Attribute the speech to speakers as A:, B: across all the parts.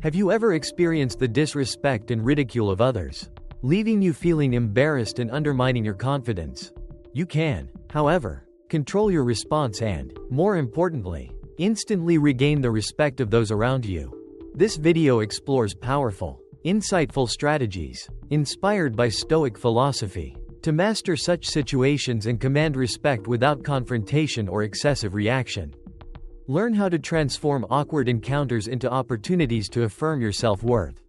A: Have you ever experienced the disrespect and ridicule of others, leaving you feeling embarrassed and undermining your confidence? You can, however, control your response and, more importantly, instantly regain the respect of those around you. This video explores powerful, insightful strategies, inspired by Stoic philosophy, to master such situations and command respect without confrontation or excessive reaction. Learn how to transform awkward encounters into opportunities to affirm your self-worth.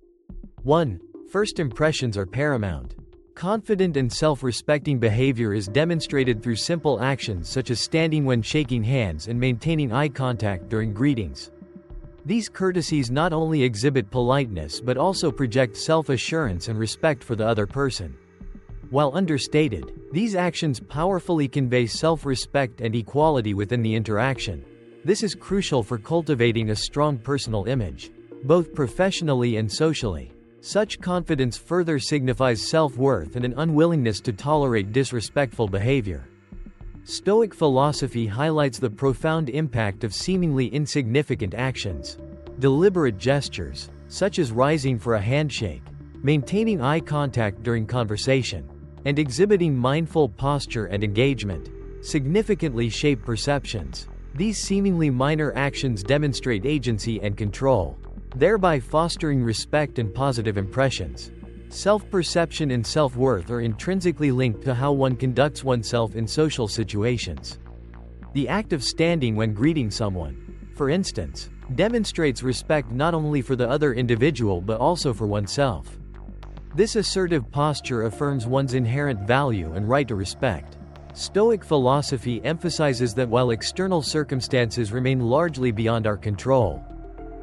A: 1. First impressions are paramount. Confident and self-respecting behavior is demonstrated through simple actions such as standing when shaking hands and maintaining eye contact during greetings. These courtesies not only exhibit politeness but also project self-assurance and respect for the other person. While understated, these actions powerfully convey self-respect and equality within the interaction. This is crucial for cultivating a strong personal image, both professionally and socially. Such confidence further signifies self-worth and an unwillingness to tolerate disrespectful behavior. Stoic philosophy highlights the profound impact of seemingly insignificant actions. Deliberate gestures, such as rising for a handshake, maintaining eye contact during conversation, and exhibiting mindful posture and engagement, significantly shape perceptions. These seemingly minor actions demonstrate agency and control, thereby fostering respect and positive impressions. Self-perception and self-worth are intrinsically linked to how one conducts oneself in social situations. The act of standing when greeting someone, for instance, demonstrates respect not only for the other individual but also for oneself. This assertive posture affirms one's inherent value and right to respect. Stoic philosophy emphasizes that while external circumstances remain largely beyond our control,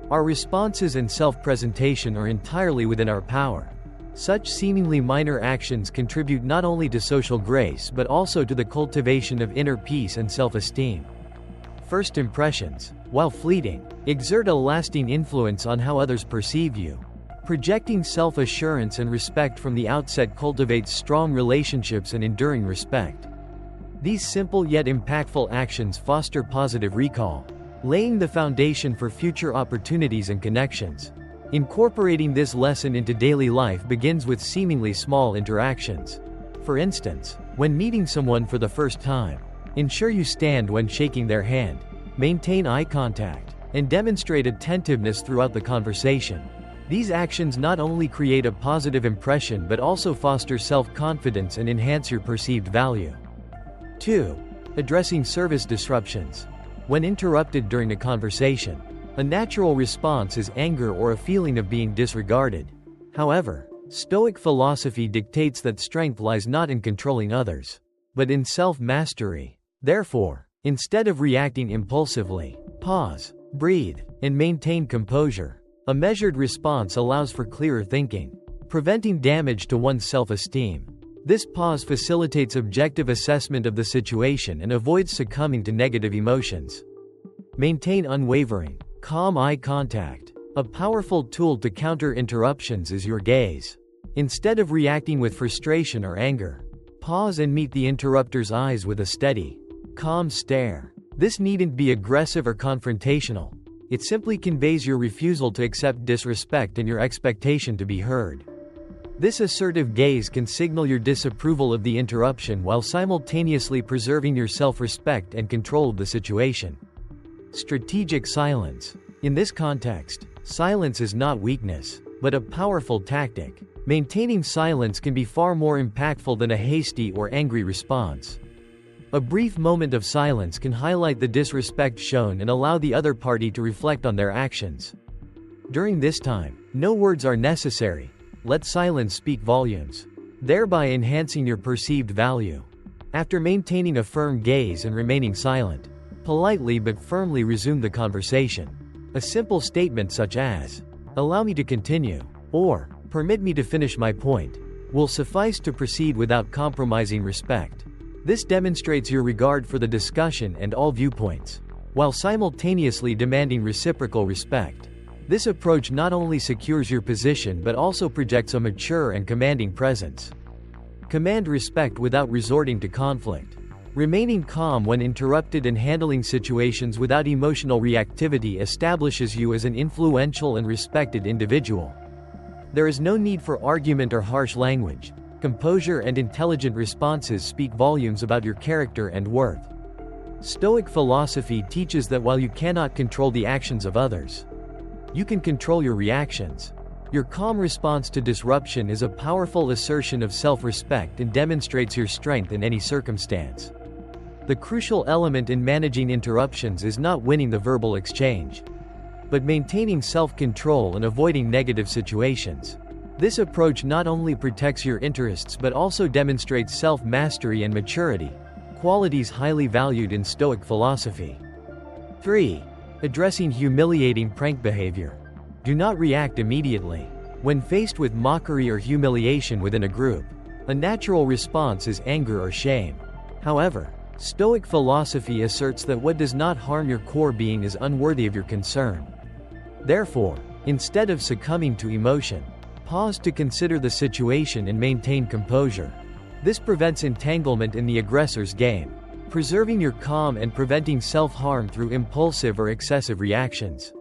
A: our responses and self-presentation are entirely within our power. Such seemingly minor actions contribute not only to social grace but also to the cultivation of inner peace and self-esteem. First impressions, while fleeting, exert a lasting influence on how others perceive you. Projecting self-assurance and respect from the outset cultivates strong relationships and enduring respect. These simple yet impactful actions foster positive recall, laying the foundation for future opportunities and connections. Incorporating this lesson into daily life begins with seemingly small interactions. For instance, when meeting someone for the first time, ensure you stand when shaking their hand, maintain eye contact, and demonstrate attentiveness throughout the conversation. These actions not only create a positive impression but also foster self-confidence and enhance your perceived value. 2. Addressing service disruptions. When interrupted during a conversation, a natural response is anger or a feeling of being disregarded. However, Stoic philosophy dictates that strength lies not in controlling others, but in self-mastery. Therefore, instead of reacting impulsively, pause, breathe, and maintain composure. A measured response allows for clearer thinking, preventing damage to one's self-esteem. This pause facilitates objective assessment of the situation and avoids succumbing to negative emotions. Maintain unwavering, calm eye contact. A powerful tool to counter interruptions is your gaze. Instead of reacting with frustration or anger, pause and meet the interrupter's eyes with a steady, calm stare. This needn't be aggressive or confrontational. It simply conveys your refusal to accept disrespect and your expectation to be heard. This assertive gaze can signal your disapproval of the interruption while simultaneously preserving your self-respect and control of the situation. Strategic silence. In this context, silence is not weakness, but a powerful tactic. Maintaining silence can be far more impactful than a hasty or angry response. A brief moment of silence can highlight the disrespect shown and allow the other party to reflect on their actions. During this time, no words are necessary. Let silence speak volumes, thereby enhancing your perceived value. After maintaining a firm gaze and remaining silent, politely but firmly resume the conversation. A simple statement such as, "Allow me to continue," or "Permit me to finish my point," will suffice to proceed without compromising respect. This demonstrates your regard for the discussion and all viewpoints, while simultaneously demanding reciprocal respect. This approach not only secures your position but also projects a mature and commanding presence. Command respect without resorting to conflict. Remaining calm when interrupted and handling situations without emotional reactivity establishes you as an influential and respected individual. There is no need for argument or harsh language. Composure and intelligent responses speak volumes about your character and worth. Stoic philosophy teaches that while you cannot control the actions of others, you can control your reactions. Your calm response to disruption is a powerful assertion of self-respect and demonstrates your strength in any circumstance. The crucial element in managing interruptions is not winning the verbal exchange, but maintaining self-control and avoiding negative situations. This approach not only protects your interests but also demonstrates self-mastery and maturity, qualities highly valued in Stoic philosophy. 3. Addressing humiliating prank behavior. Do not react immediately. When faced with mockery or humiliation within a group, a natural response is anger or shame. However, Stoic philosophy asserts that what does not harm your core being is unworthy of your concern. Therefore, instead of succumbing to emotion, pause to consider the situation and maintain composure. This prevents entanglement in the aggressor's game, preserving your calm and preventing self-harm through impulsive or excessive reactions.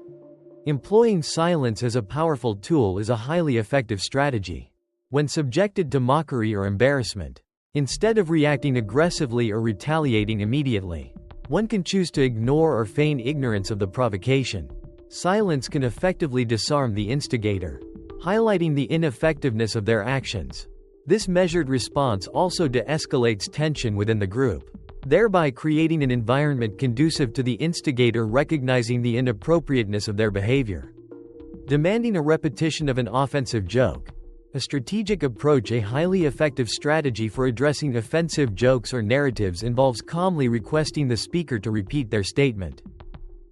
A: Employing silence as a powerful tool is a highly effective strategy. When subjected to mockery or embarrassment, instead of reacting aggressively or retaliating immediately, one can choose to ignore or feign ignorance of the provocation. Silence can effectively disarm the instigator, highlighting the ineffectiveness of their actions. This measured response also de-escalates tension within the group, thereby creating an environment conducive to the instigator recognizing the inappropriateness of their behavior. Demanding a repetition of an offensive joke, a strategic approach. A highly effective strategy for addressing offensive jokes or narratives involves calmly requesting the speaker to repeat their statement.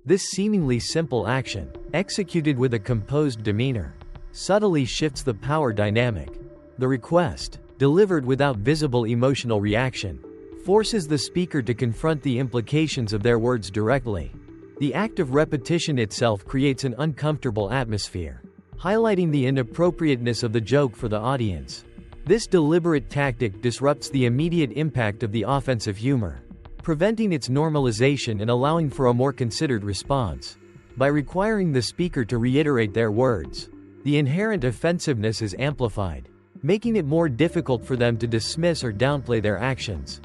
A: This seemingly simple action, executed with a composed demeanor, subtly shifts the power dynamic. The request, delivered without visible emotional reaction, forces the speaker to confront the implications of their words directly. The act of repetition itself creates an uncomfortable atmosphere, highlighting the inappropriateness of the joke for the audience. This deliberate tactic disrupts the immediate impact of the offensive humor, preventing its normalization and allowing for a more considered response. By requiring the speaker to reiterate their words, the inherent offensiveness is amplified, making it more difficult for them to dismiss or downplay their actions.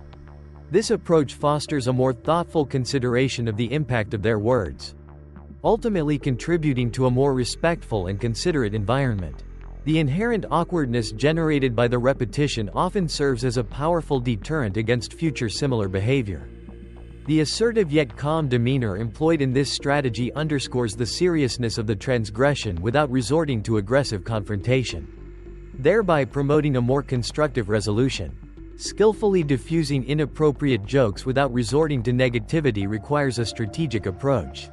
A: This approach fosters a more thoughtful consideration of the impact of their words, ultimately contributing to a more respectful and considerate environment. The inherent awkwardness generated by the repetition often serves as a powerful deterrent against future similar behavior. The assertive yet calm demeanor employed in this strategy underscores the seriousness of the transgression without resorting to aggressive confrontation, thereby promoting a more constructive resolution. Skillfully diffusing inappropriate jokes without resorting to negativity requires a strategic approach.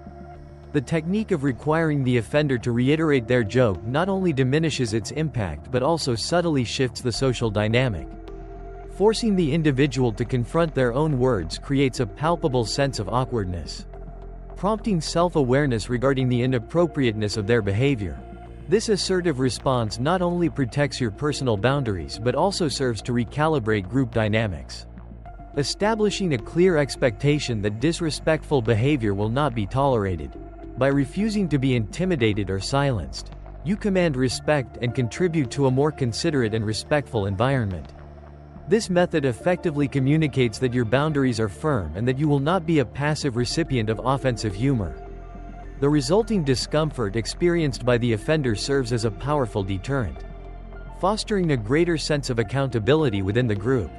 A: The technique of requiring the offender to reiterate their joke not only diminishes its impact but also subtly shifts the social dynamic. Forcing the individual to confront their own words creates a palpable sense of awkwardness, prompting self-awareness regarding the inappropriateness of their behavior. This assertive response not only protects your personal boundaries but also serves to recalibrate group dynamics, establishing a clear expectation that disrespectful behavior will not be tolerated. By refusing to be intimidated or silenced, you command respect and contribute to a more considerate and respectful environment. This method effectively communicates that your boundaries are firm and that you will not be a passive recipient of offensive humor. The resulting discomfort experienced by the offender serves as a powerful deterrent, fostering a greater sense of accountability within the group.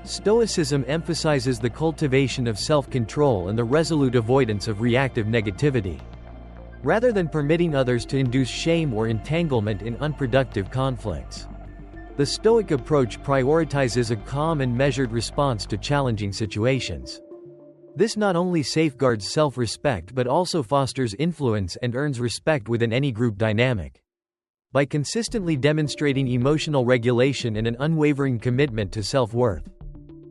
A: Stoicism emphasizes the cultivation of self-control and the resolute avoidance of reactive negativity, rather than permitting others to induce shame or entanglement in unproductive conflicts. The Stoic approach prioritizes a calm and measured response to challenging situations. This not only safeguards self-respect but also fosters influence and earns respect within any group dynamic. By consistently demonstrating emotional regulation and an unwavering commitment to self-worth,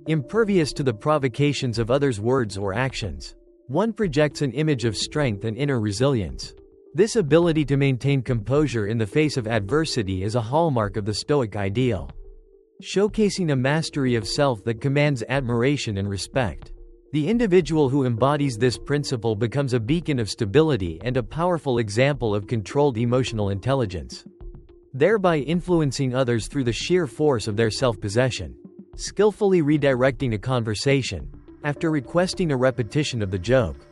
A: impervious to the provocations of others' words or actions, one projects an image of strength and inner resilience. This ability to maintain composure in the face of adversity is a hallmark of the Stoic ideal. showcasing a mastery of self that commands admiration and respect. The individual who embodies this principle becomes a beacon of stability and a powerful example of controlled emotional intelligence, thereby influencing others through the sheer force of their self-possession. Skillfully redirecting a conversation. After requesting a repetition of the joke,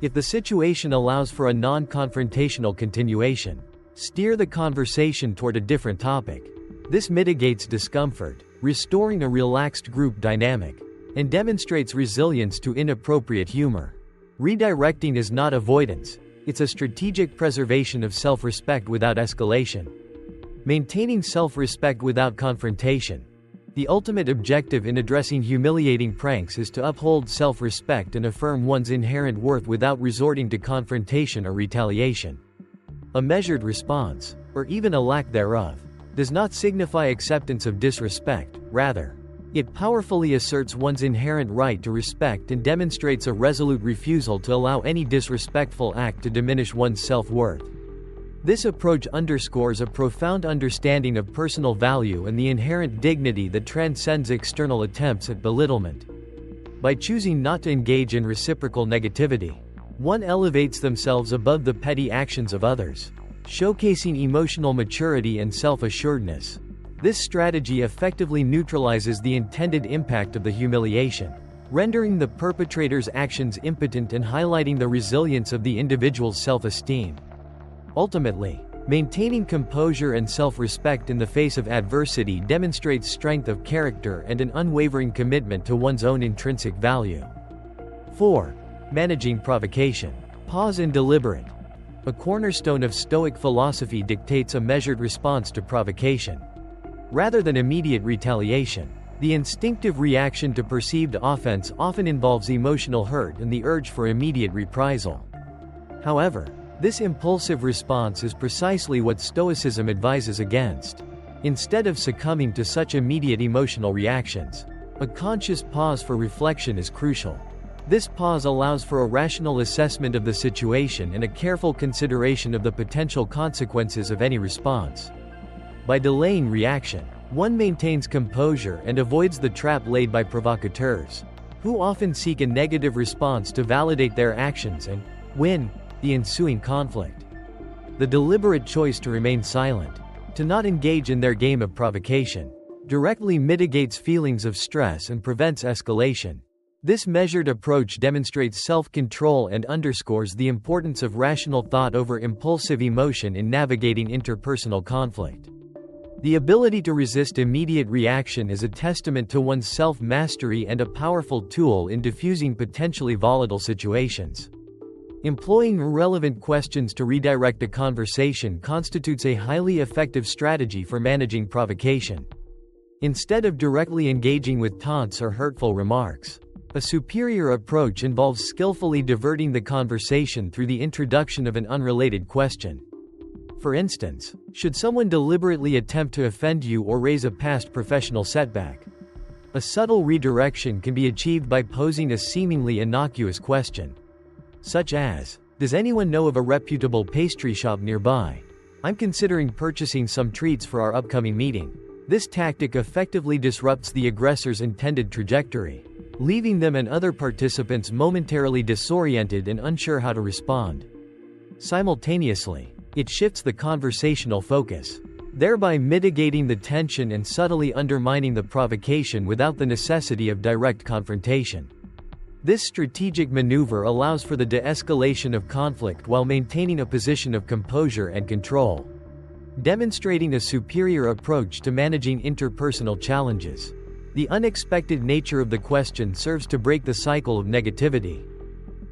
A: if the situation allows for a non-confrontational continuation, steer the conversation toward a different topic. This mitigates discomfort, restoring a relaxed group dynamic, and demonstrates resilience to inappropriate humor. Redirecting is not avoidance, it's a strategic preservation of self-respect without escalation. Maintaining self-respect without confrontation. The ultimate objective in addressing humiliating pranks is to uphold self-respect and affirm one's inherent worth without resorting to confrontation or retaliation. A measured response, or even a lack thereof, does not signify acceptance of disrespect, rather, it powerfully asserts one's inherent right to respect and demonstrates a resolute refusal to allow any disrespectful act to diminish one's self-worth. This approach underscores a profound understanding of personal value and the inherent dignity that transcends external attempts at belittlement. By choosing not to engage in reciprocal negativity, one elevates themselves above the petty actions of others, showcasing emotional maturity and self-assuredness. This strategy effectively neutralizes the intended impact of the humiliation, rendering the perpetrator's actions impotent and highlighting the resilience of the individual's self-esteem. Ultimately, maintaining composure and self-respect in the face of adversity demonstrates strength of character and an unwavering commitment to one's own intrinsic value. 4. Managing provocation. Pause and deliberate. A cornerstone of Stoic philosophy dictates a measured response to provocation, rather than immediate retaliation. The instinctive reaction to perceived offense often involves emotional hurt and the urge for immediate reprisal. However, this impulsive response is precisely what Stoicism advises against. Instead of succumbing to such immediate emotional reactions, a conscious pause for reflection is crucial. This pause allows for a rational assessment of the situation and a careful consideration of the potential consequences of any response. By delaying reaction, one maintains composure and avoids the trap laid by provocateurs, who often seek a negative response to validate their actions and win the ensuing conflict. The deliberate choice to remain silent, to not engage in their game of provocation, directly mitigates feelings of stress and prevents escalation. This measured approach demonstrates self-control and underscores the importance of rational thought over impulsive emotion in navigating interpersonal conflict. The ability to resist immediate reaction is a testament to one's self-mastery and a powerful tool in diffusing potentially volatile situations. Employing relevant questions to redirect a conversation constitutes a highly effective strategy for managing provocation. Instead of directly engaging with taunts or hurtful remarks, a superior approach involves skillfully diverting the conversation through the introduction of an unrelated question. For instance, should someone deliberately attempt to offend you or raise a past professional setback, a subtle redirection can be achieved by posing a seemingly innocuous question, such as, "Does anyone know of a reputable pastry shop nearby? I'm considering purchasing some treats for our upcoming meeting." This tactic effectively disrupts the aggressor's intended trajectory, leaving them and other participants momentarily disoriented and unsure how to respond. Simultaneously, it shifts the conversational focus, thereby mitigating the tension and subtly undermining the provocation without the necessity of direct confrontation. This strategic maneuver allows for the de-escalation of conflict while maintaining a position of composure and control, demonstrating a superior approach to managing interpersonal challenges. The unexpected nature of the question serves to break the cycle of negativity,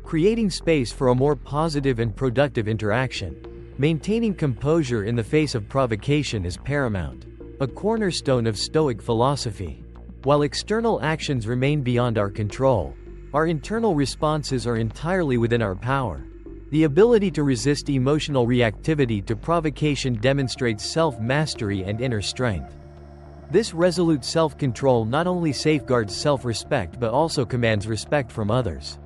A: creating space for a more positive and productive interaction. Maintaining composure in the face of provocation is paramount, a cornerstone of Stoic philosophy. While external actions remain beyond our control, our internal responses are entirely within our power. The ability to resist emotional reactivity to provocation demonstrates self-mastery and inner strength. This resolute self-control not only safeguards self-respect but also commands respect from others.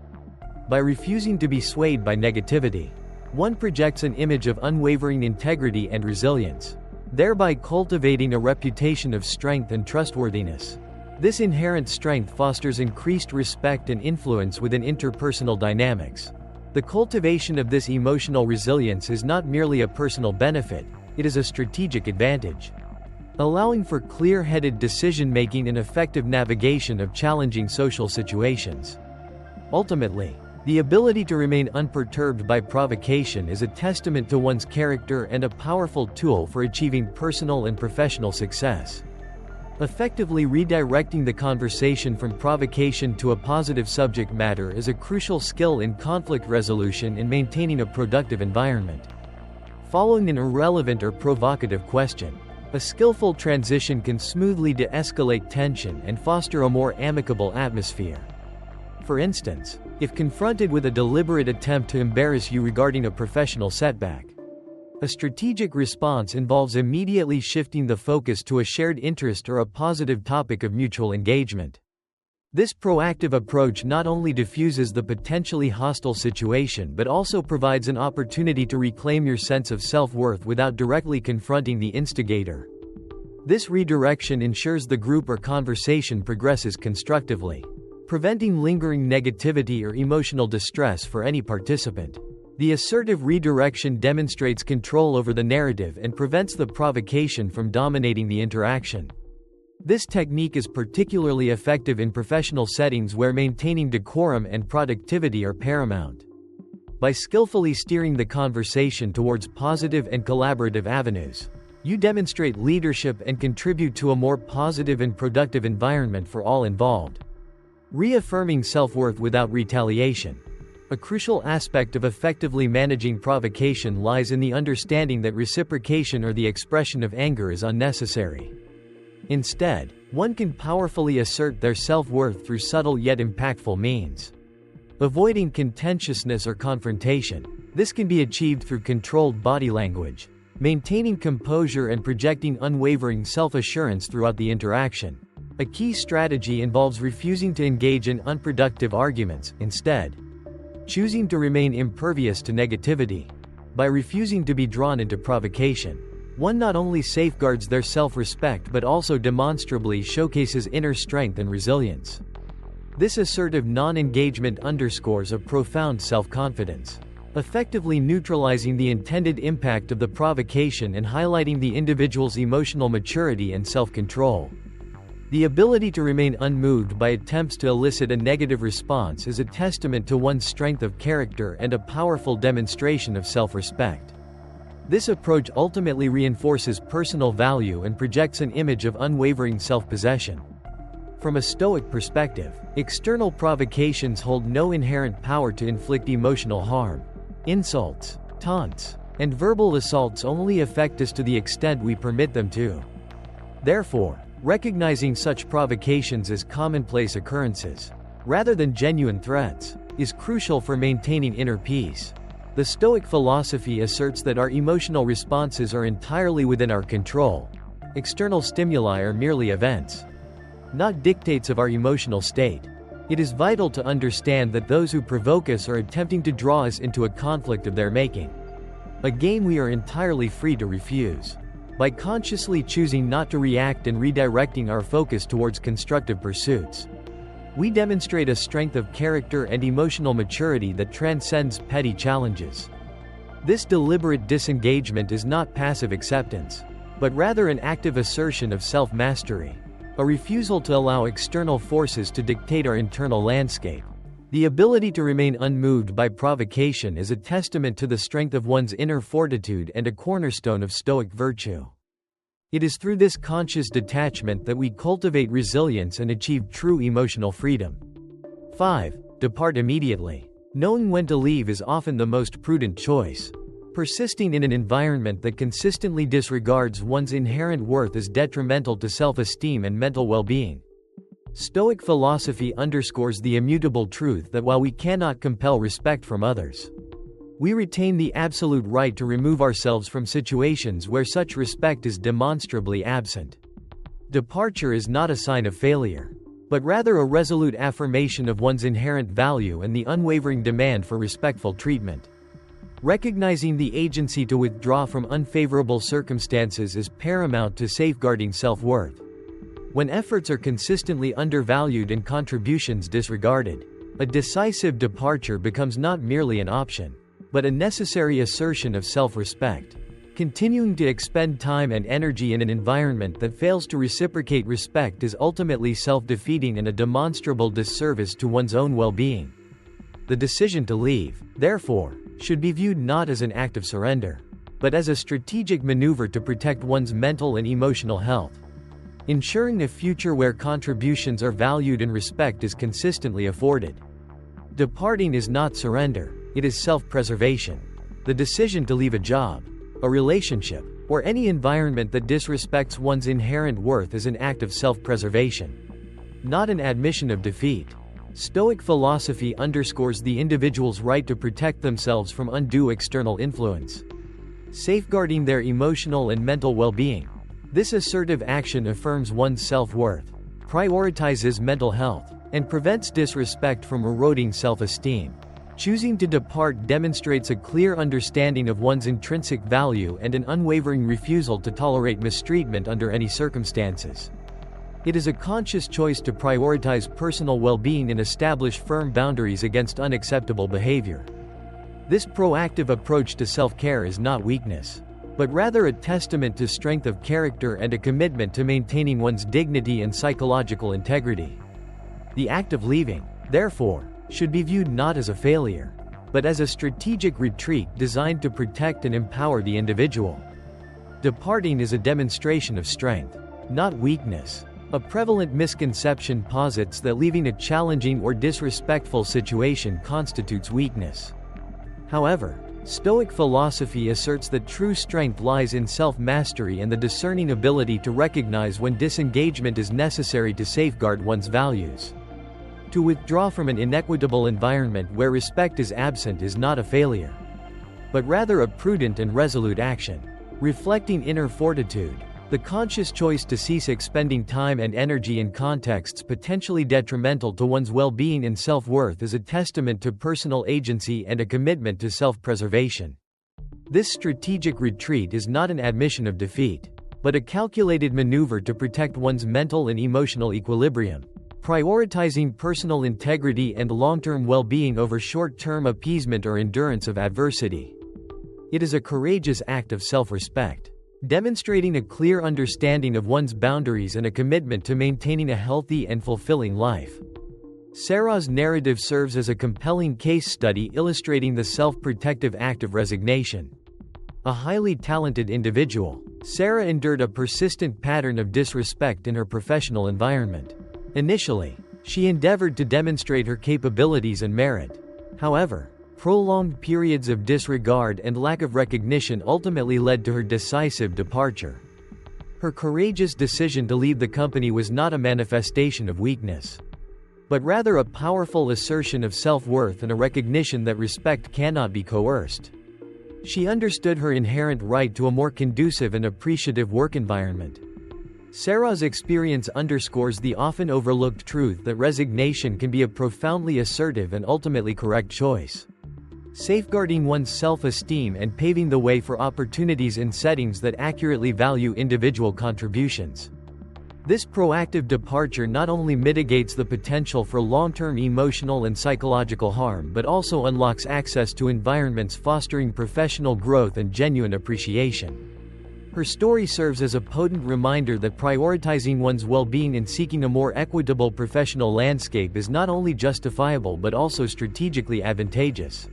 A: By refusing to be swayed by negativity, one projects an image of unwavering integrity and resilience, thereby cultivating a reputation of strength and trustworthiness. This inherent strength fosters increased respect and influence within interpersonal dynamics. The cultivation of this emotional resilience is not merely a personal benefit, it is a strategic advantage, allowing for clear-headed decision-making and effective navigation of challenging social situations. Ultimately, the ability to remain unperturbed by provocation is a testament to one's character and a powerful tool for achieving personal and professional success. Effectively redirecting the conversation from provocation to a positive subject matter is a crucial skill in conflict resolution and maintaining a productive environment. Following an irrelevant or provocative question, a skillful transition can smoothly de-escalate tension and foster a more amicable atmosphere. For instance, if confronted with a deliberate attempt to embarrass you regarding a professional setback, a strategic response involves immediately shifting the focus to a shared interest or a positive topic of mutual engagement. This proactive approach not only diffuses the potentially hostile situation but also provides an opportunity to reclaim your sense of self-worth without directly confronting the instigator. This redirection ensures the group or conversation progresses constructively, preventing lingering negativity or emotional distress for any participant. The assertive redirection demonstrates control over the narrative and prevents the provocation from dominating the interaction. This technique is particularly effective in professional settings where maintaining decorum and productivity are paramount. By skillfully steering the conversation towards positive and collaborative avenues, you demonstrate leadership and contribute to a more positive and productive environment for all involved. Reaffirming self-worth without retaliation. A crucial aspect of effectively managing provocation lies in the understanding that reciprocation or the expression of anger is unnecessary. Instead, one can powerfully assert their self-worth through subtle yet impactful means. Avoiding contentiousness or confrontation. This can be achieved through controlled body language, maintaining composure and projecting unwavering self-assurance throughout the interaction. A key strategy involves refusing to engage in unproductive arguments, instead choosing to remain impervious to negativity. By refusing to be drawn into provocation, one not only safeguards their self-respect but also demonstrably showcases inner strength and resilience. This assertive non-engagement underscores a profound self-confidence, effectively neutralizing the intended impact of the provocation and highlighting the individual's emotional maturity and self-control. The ability to remain unmoved by attempts to elicit a negative response is a testament to one's strength of character and a powerful demonstration of self-respect. This approach ultimately reinforces personal value and projects an image of unwavering self-possession. From a Stoic perspective, external provocations hold no inherent power to inflict emotional harm. Insults, taunts, and verbal assaults only affect us to the extent we permit them to. Therefore, recognizing such provocations as commonplace occurrences, rather than genuine threats, is crucial for maintaining inner peace. The Stoic philosophy asserts that our emotional responses are entirely within our control. External stimuli are merely events, not dictates of our emotional state. It is vital to understand that those who provoke us are attempting to draw us into a conflict of their making, a game we are entirely free to refuse. By consciously choosing not to react and redirecting our focus towards constructive pursuits, we demonstrate a strength of character and emotional maturity that transcends petty challenges. This deliberate disengagement is not passive acceptance, but rather an active assertion of self-mastery, a refusal to allow external forces to dictate our internal landscape. The ability to remain unmoved by provocation is a testament to the strength of one's inner fortitude and a cornerstone of Stoic virtue. It is through this conscious detachment that we cultivate resilience and achieve true emotional freedom. 5. Depart immediately. Knowing when to leave is often the most prudent choice. Persisting in an environment that consistently disregards one's inherent worth is detrimental to self-esteem and mental well-being. Stoic philosophy underscores the immutable truth that while we cannot compel respect from others, we retain the absolute right to remove ourselves from situations where such respect is demonstrably absent. Departure is not a sign of failure, but rather a resolute affirmation of one's inherent value and the unwavering demand for respectful treatment. Recognizing the agency to withdraw from unfavorable circumstances is paramount to safeguarding self-worth. When efforts are consistently undervalued and contributions disregarded, a decisive departure becomes not merely an option, but a necessary assertion of self-respect. Continuing to expend time and energy in an environment that fails to reciprocate respect is ultimately self-defeating and a demonstrable disservice to one's own well-being. The decision to leave, therefore, should be viewed not as an act of surrender, but as a strategic maneuver to protect one's mental and emotional health, ensuring a future where contributions are valued and respect is consistently afforded. Departing is not surrender, it is self-preservation. The decision to leave a job, a relationship, or any environment that disrespects one's inherent worth is an act of self-preservation, not an admission of defeat. Stoic philosophy underscores the individual's right to protect themselves from undue external influence, safeguarding their emotional and mental well-being. This assertive action affirms one's self-worth, prioritizes mental health, and prevents disrespect from eroding self-esteem. Choosing to depart demonstrates a clear understanding of one's intrinsic value and an unwavering refusal to tolerate mistreatment under any circumstances. It is a conscious choice to prioritize personal well-being and establish firm boundaries against unacceptable behavior. This proactive approach to self-care is not weakness, but rather a testament to strength of character and a commitment to maintaining one's dignity and psychological integrity. The act of leaving, therefore, should be viewed not as a failure, but as a strategic retreat designed to protect and empower the individual. Departing is a demonstration of strength, not weakness. A prevalent misconception posits that leaving a challenging or disrespectful situation constitutes weakness. However, Stoic philosophy asserts that true strength lies in self-mastery and the discerning ability to recognize when disengagement is necessary to safeguard one's values. To withdraw from an inequitable environment where respect is absent is not a failure, but rather a prudent and resolute action, reflecting inner fortitude. The conscious choice to cease expending time and energy in contexts potentially detrimental to one's well-being and self-worth is a testament to personal agency and a commitment to self-preservation. This strategic retreat is not an admission of defeat, but a calculated maneuver to protect one's mental and emotional equilibrium, prioritizing personal integrity and long-term well-being over short-term appeasement or endurance of adversity. It is a courageous act of self-respect, demonstrating a clear understanding of one's boundaries and a commitment to maintaining a healthy and fulfilling life. Sarah's narrative serves as a compelling case study illustrating the self-protective act of resignation. A highly talented individual, Sarah endured a persistent pattern of disrespect in her professional environment. Initially, she endeavored to demonstrate her capabilities and merit. However, prolonged periods of disregard and lack of recognition ultimately led to her decisive departure. Her courageous decision to leave the company was not a manifestation of weakness, but rather a powerful assertion of self-worth and a recognition that respect cannot be coerced. She understood her inherent right to a more conducive and appreciative work environment. Sarah's experience underscores the often overlooked truth that resignation can be a profoundly assertive and ultimately correct choice, safeguarding one's self-esteem and paving the way for opportunities in settings that accurately value individual contributions. This proactive departure not only mitigates the potential for long-term emotional and psychological harm but also unlocks access to environments fostering professional growth and genuine appreciation. Her story serves as a potent reminder that prioritizing one's well-being and seeking a more equitable professional landscape is not only justifiable but also strategically advantageous.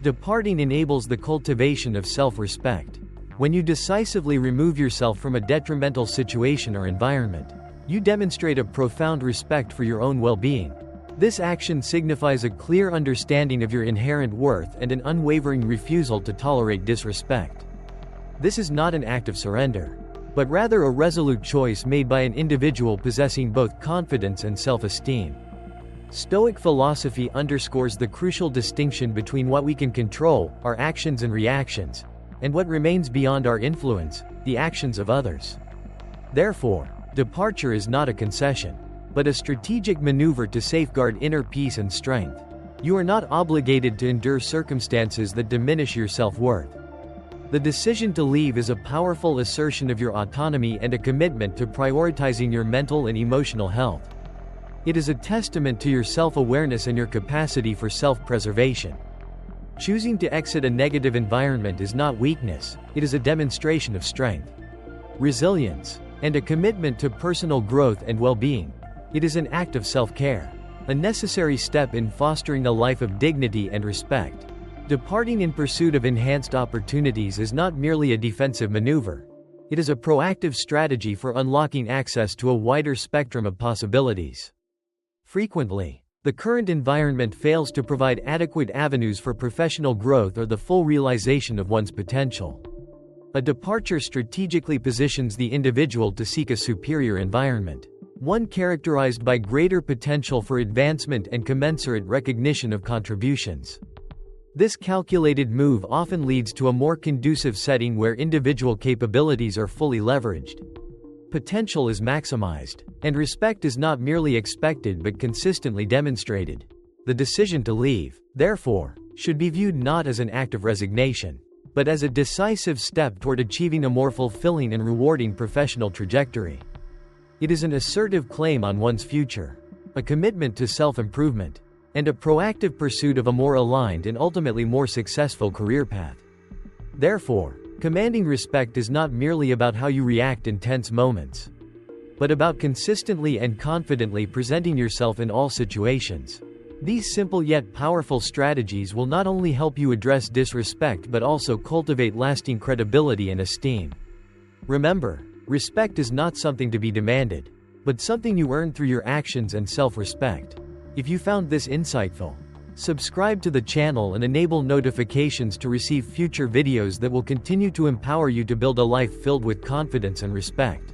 A: Departing enables the cultivation of self-respect. When you decisively remove yourself from a detrimental situation or environment, you demonstrate a profound respect for your own well-being. This action signifies a clear understanding of your inherent worth and an unwavering refusal to tolerate disrespect. This is not an act of surrender, but rather a resolute choice made by an individual possessing both confidence and self-esteem. Stoic philosophy underscores the crucial distinction between what we can control, our actions and reactions, and what remains beyond our influence, the actions of others. Therefore, departure is not a concession, but a strategic maneuver to safeguard inner peace and strength. You are not obligated to endure circumstances that diminish your self-worth. The decision to leave is a powerful assertion of your autonomy and a commitment to prioritizing your mental and emotional health. It is a testament to your self-awareness and your capacity for self-preservation. Choosing to exit a negative environment is not weakness, it is a demonstration of strength, resilience, and a commitment to personal growth and well-being. It is an act of self-care, a necessary step in fostering a life of dignity and respect. Departing in pursuit of enhanced opportunities is not merely a defensive maneuver. It is a proactive strategy for unlocking access to a wider spectrum of possibilities. Frequently, the current environment fails to provide adequate avenues for professional growth or the full realization of one's potential. A departure strategically positions the individual to seek a superior environment, one characterized by greater potential for advancement and commensurate recognition of contributions. This calculated move often leads to a more conducive setting where individual capabilities are fully leveraged, potential is maximized, and respect is not merely expected but consistently demonstrated. The decision to leave, therefore, should be viewed not as an act of resignation, but as a decisive step toward achieving a more fulfilling and rewarding professional trajectory. It is an assertive claim on one's future, a commitment to self-improvement, and a proactive pursuit of a more aligned and ultimately more successful career path. Therefore, commanding respect is not merely about how you react in tense moments, but about consistently and confidently presenting yourself in all situations. These simple yet powerful strategies will not only help you address disrespect but also cultivate lasting credibility and esteem. Remember, respect is not something to be demanded, but something you earn through your actions and self-respect. If you found this insightful, subscribe to the channel and enable notifications to receive future videos that will continue to empower you to build a life filled with confidence and respect.